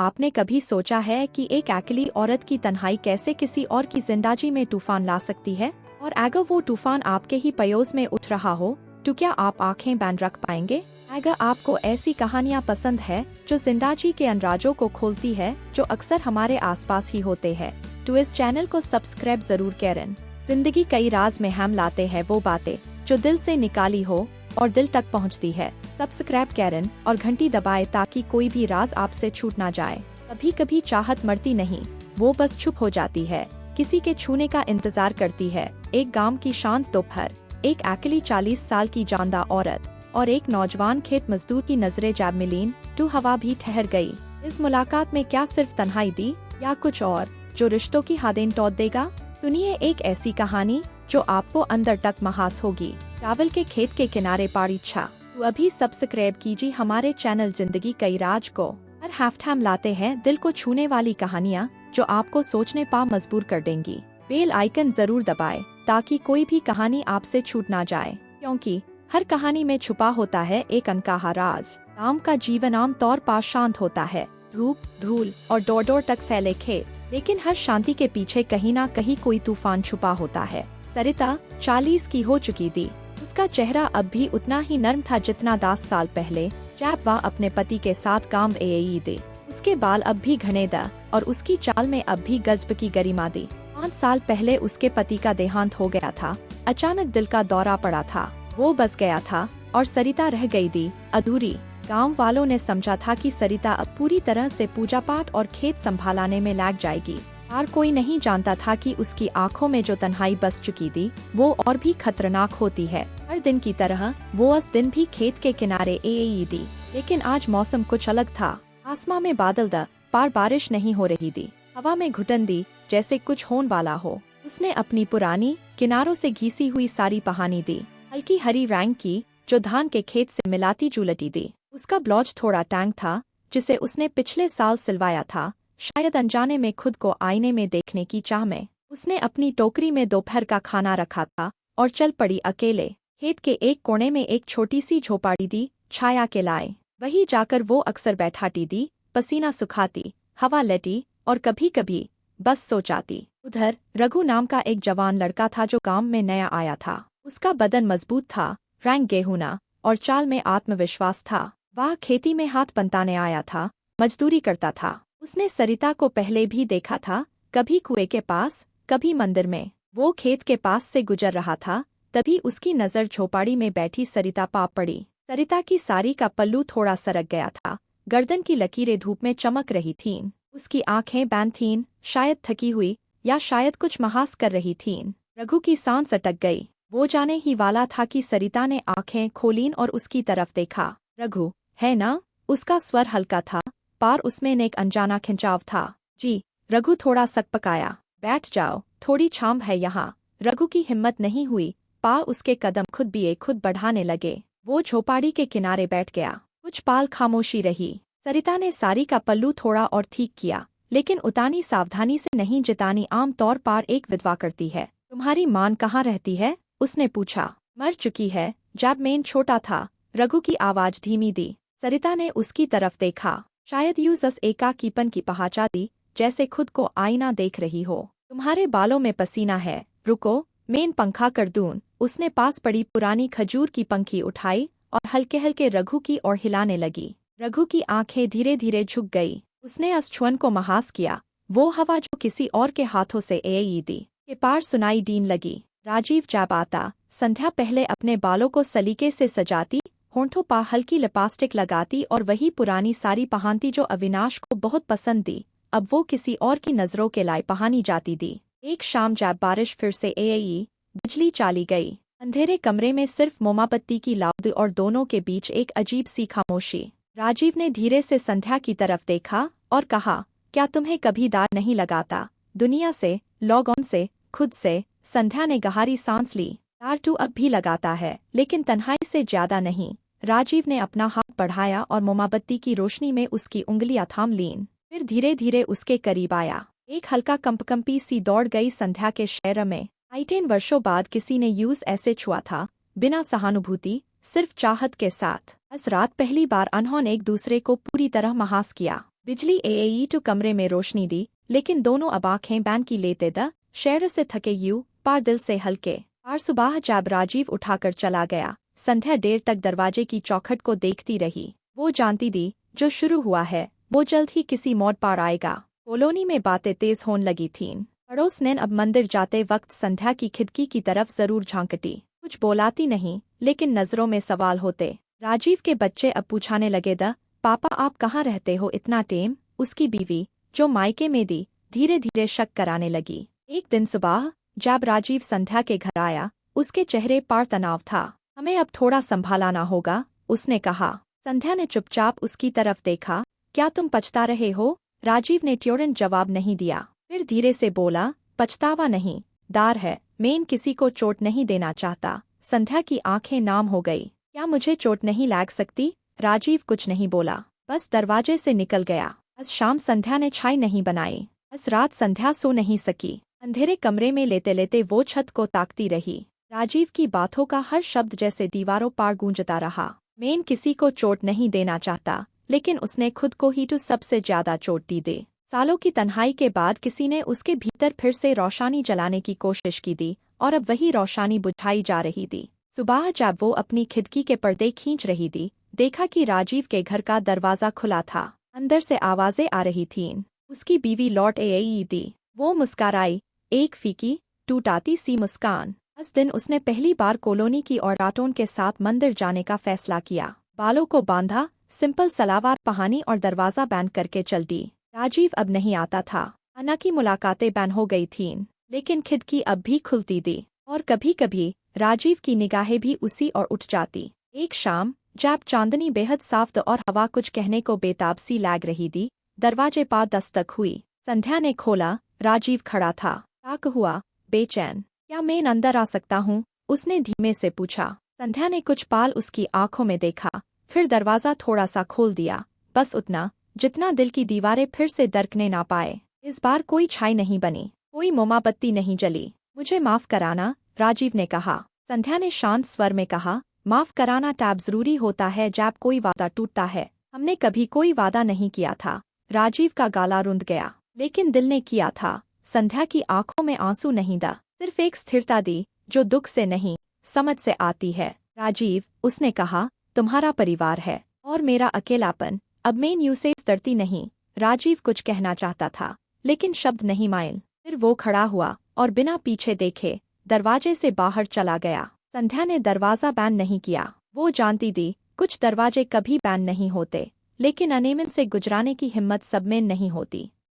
आपने कभी सोचा है कि एक अकेली औरत की तन्हाई कैसे किसी और की जिंदगी में तूफान ला सकती है? और अगर वो तूफान आपके ही पयोस में उठ रहा हो तो क्या आप आंखें बंद रख पाएंगे? अगर आपको ऐसी कहानियाँ पसंद है जो जिंदगी के अंदाजों को खोलती है जो अक्सर हमारे आसपास ही होते हैं, तो इस चैनल को सब्सक्राइब जरूर करें। जिंदगी कई राज में हम लाते हैं वो बातें जो दिल से निकाली हो और दिल तक पहुंचती है। सब्सक्राइब करें और घंटी दबाएं ताकि कोई भी राज आपसे छूट ना जाए। कभी कभी चाहत मरती नहीं, वो बस चुप हो जाती है, किसी के छूने का इंतजार करती है। एक गांव की शांत दोपहर, एक अकेली 40 साल की जानदार औरत और एक नौजवान खेत मजदूर की नजरें जब मिलीं तो हवा भी ठहर गई। इस मुलाकात में क्या सिर्फ तन्हाई दी या कुछ और जो रिश्तों की हदें तोड़ देगा? सुनिए एक ऐसी कहानी जो आपको अंदर तक महसूस होगी। चावल के खेत के किनारे पड़ी छा। तो अभी सब्सक्राइब कीजिए हमारे चैनल जिंदगी कई राज को। हर हफ्ते हम लाते हैं दिल को छूने वाली कहानियाँ जो आपको सोचने पर मजबूर कर देंगी। बेल आइकन जरूर दबाएं ताकि कोई भी कहानी आपसे छूट ना जाए, क्योंकि हर कहानी में छुपा होता है एक अनकहा राज। गांव का जीवन आम तौर पर शांत होता है, धूप, धूल और दौड़ तक फैले खेत, लेकिन हर शांति के पीछे कहीं ना कहीं कोई तूफान छुपा होता है। सरिता 40 की हो चुकी थी। उसका चेहरा अब भी उतना ही नर्म था जितना 10 साल पहले जब वह अपने पति के साथ काम दे। उसके बाल अब भी घने दा और उसकी चाल में अब भी गजब की गरिमा दी। 5 साल पहले उसके पति का देहांत हो गया था। अचानक दिल का दौरा पड़ा था, वो बस गया था और सरिता रह गई थी अधूरी। गांव वालों ने समझा था कि सरिता अब पूरी तरह से पूजा पाठ और खेत संभालने में लग जाएगी, और कोई नहीं जानता था कि उसकी आंखों में जो तन्हाई बस चुकी थी वो और भी खतरनाक होती है। हर दिन की तरह वो उस दिन भी खेत के किनारे थी, लेकिन आज मौसम कुछ अलग था। आसमां में बादल दा पर बारिश नहीं हो रही थी। हवा में घुटन दी जैसे कुछ होने वाला हो। उसने अपनी पुरानी किनारों से घिसी हुई साड़ी पहनी दी, हल्की हरी रंग की, जो धान के खेत से मिलाती जुलती थी। उसका ब्लाउज थोड़ा टैंक था जिसे उसने पिछले साल सिलवाया था, शायद अनजाने में खुद को आईने में देखने की चाह में। उसने अपनी टोकरी में दोपहर का खाना रखा था और चल पड़ी अकेले। खेत के एक कोने में एक छोटी सी झोपड़ी थी, छाया के लाए। वही जाकर वो अक्सर बैठाती थी, पसीना सुखाती, हवा लेती और कभी कभी बस सो जाती। उधर रघु नाम का एक जवान लड़का था जो गांव में नया आया था। उसका बदन मजबूत था, रंग गेहूना और चाल में आत्मविश्वास था। वह खेती में हाथ पंताने आया था, मजदूरी करता था। उसने सरिता को पहले भी देखा था, कभी कुएं के पास, कभी मंदिर में। वो खेत के पास से गुजर रहा था, तभी उसकी नजर झोपड़ी में बैठी सरिता पा पड़ी। सरिता की साड़ी का पल्लू थोड़ा सरक गया था, गर्दन की लकीरें धूप में चमक रही थीं। उसकी आंखें बंद थीं, शायद थकी हुई या शायद कुछ महास कर रही थीं। रघु की सांस अटक गई। वो जाने ही वाला था कि सरिता ने आंखें खोलीं और उसकी तरफ देखा। रघु, है ना? उसका स्वर हल्का था, पर उसमें एक अनजाना खिंचाव था। जी। रघु थोड़ा सकपकाया। बैठ जाओ, थोड़ी छांव है यहाँ। रघु की हिम्मत नहीं हुई, पर उसके कदम खुद बढ़ाने लगे। वो झोपड़ी के किनारे बैठ गया। कुछ पाल खामोशी रही। सरिता ने साड़ी का पल्लू थोड़ा और ठीक किया, लेकिन उतानी सावधानी से नहीं जितानी आम तौर पर एक विधवा करती है। तुम्हारी मां कहाँ रहती है? उसने पूछा। मर चुकी है जब मैं छोटा था। रघु की आवाज धीमी दी। सरिता ने उसकी तरफ देखा, शायद यूजस एकाकीपन की पहचान दी, जैसे खुद को आईना देख रही हो। तुम्हारे बालों में पसीना है, रुको, मैं पंखा कर दूं। उसने पास पड़ी पुरानी खजूर की पंखी उठाई और हल्के हल्के रघु की ओर हिलाने लगी। रघु की आंखें धीरे धीरे झुक गई। उसने उस छुअन को महसूस किया, वो हवा जो किसी और के हाथों से दी के पार सुनाई दीन लगी। राजीव जब आता, संध्या पहले अपने बालों को सलीके से सजाती, होंठों पर हल्की लिपस्टिक लगाती और वही पुरानी साड़ी पहनती जो अविनाश को बहुत पसंद थी। अब वो किसी और की नजरों के लाए पहनी जाती थी। एक शाम जब बारिश फिर से बिजली चली गई। अंधेरे कमरे में सिर्फ मोमबत्ती की लाउड और दोनों के बीच एक अजीब सी खामोशी। राजीव ने धीरे से संध्या की तरफ देखा और कहा, क्या तुम्हें कभी डर नहीं लगाता? दुनिया से, लोगों से, खुद से? संध्या ने गहरी सांस ली। डर तो अब भी लगाता है, लेकिन तन्हाई से ज्यादा नहीं। राजीव ने अपना हाथ बढ़ाया और मोमबत्ती की रोशनी में उसकी उंगलियां थाम लीं। फिर धीरे धीरे उसके करीब आया। एक हल्का कंपकंपी सी दौड़ गई संध्या के शहर में। 18 वर्षों बाद किसी ने यूज ऐसे छुआ था, बिना सहानुभूति, सिर्फ चाहत के साथ। इस रात पहली बार उन्होंने एक दूसरे को पूरी तरह महसूस किया। बिजली एएई तो कमरे में रोशनी दी, लेकिन दोनों अब आंखें बैन की लेते द शहर से थके यू पार दिल से हल्के पार। सुबह जब राजीव उठाकर चला गया, संध्या देर तक दरवाजे की चौखट को देखती रही। वो जानती थी जो शुरू हुआ है वो जल्द ही किसी मोड़ पार आएगा। कॉलोनी में बातें तेज होने लगी थीं। पड़ोस ने अब मंदिर जाते वक्त संध्या की खिड़की की तरफ जरूर झांकती। कुछ बोलाती नहीं, लेकिन नजरों में सवाल होते। राजीव के बच्चे अब पूछाने लगे द पापा आप कहाँ रहते हो इतना टेम। उसकी बीवी जो मायके में दी धीरे धीरे शक कराने लगी। एक दिन सुबह जब राजीव संध्या के घर आया, उसके चेहरे पर तनाव था। हमें अब थोड़ा संभालना होगा, उसने कहा। संध्या ने चुपचाप उसकी तरफ देखा। क्या तुम पछता रहे हो? राजीव ने तुरंत जवाब नहीं दिया, फिर धीरे से बोला, पछतावा नहीं, दार है। मैं किसी को चोट नहीं देना चाहता। संध्या की आंखें नाम हो गई। क्या मुझे चोट नहीं लग सकती? राजीव कुछ नहीं बोला, बस दरवाजे से निकल गया। आज शाम संध्या ने चाय नहीं बनाई। आज रात संध्या सो नहीं सकी। अंधेरे कमरे में लेते लेते वो छत को ताकती रही। राजीव की बातों का हर शब्द जैसे दीवारों पार गूंजता रहा। मैं किसी को चोट नहीं देना चाहता, लेकिन उसने खुद को ही तो सबसे ज्यादा चोट दी दे। सालों की तन्हाई के बाद किसी ने उसके भीतर फिर से रोशनी जलाने की कोशिश की थी, और अब वही रोशनी बुझाई जा रही थी। सुबह जब वो अपनी खिड़की के पर्दे खींच रही थी, देखा कि राजीव के घर का दरवाजा खुला था। अंदर से आवाजें आ रही थीं। उसकी बीवी लौट आई थी। वो मुस्कुराई, एक फीकी टूटाती सी मुस्कान। उस दिन उसने पहली बार कॉलोनी की औरतों के साथ मंदिर जाने का फैसला किया। बालों को बांधा, सिंपल सलावार पहनी और दरवाजा बैंड करके चल दी। राजीव अब नहीं आता था। अन्ना की मुलाकातें बैन हो गई थीं, लेकिन खिड़की अब भी खुलती थी, और कभी कभी राजीव की निगाहें भी उसी ओर उठ जाती। एक शाम जब चांदनी बेहद साफ और हवा कुछ कहने को बेताब सी लग रही थी, दरवाजे पर दस्तक हुई। संध्या ने खोला। राजीव खड़ा था। ताक हुआ, बेचैन। क्या मैं अंदर आ सकता हूँ? उसने धीमे से पूछा। संध्या ने कुछ पाल उसकी आंखों में देखा, फिर दरवाजा थोड़ा सा खोल दिया, बस उतना जितना दिल की दीवारें फिर से दरकने ना पाए। इस बार कोई छाई नहीं बनी, कोई मोमबत्ती नहीं जली। मुझे माफ कराना, राजीव ने कहा। संध्या ने शांत स्वर में कहा, माफ कराना तब जरूरी होता है जब कोई वादा टूटता है। हमने कभी कोई वादा नहीं किया था। राजीव का गाला रुंध गया, लेकिन दिल ने किया था। संध्या की आंखों में आंसू नहीं था, सिर्फ एक स्थिरता दी जो दुख से नहीं, समझ से आती है। राजीव, उसने कहा, तुम्हारा परिवार है और मेरा अकेलापन। अब मैं यूं से डरती नहीं। राजीव कुछ कहना चाहता था, लेकिन शब्द नहीं मायल। फिर वो खड़ा हुआ और बिना पीछे देखे दरवाजे से बाहर चला गया। संध्या ने दरवाजा बैन नहीं किया। वो जानती थी कुछ दरवाजे कभी बैन नहीं होते, लेकिन अनियमित से गुजराने की हिम्मत सब में नहीं होती।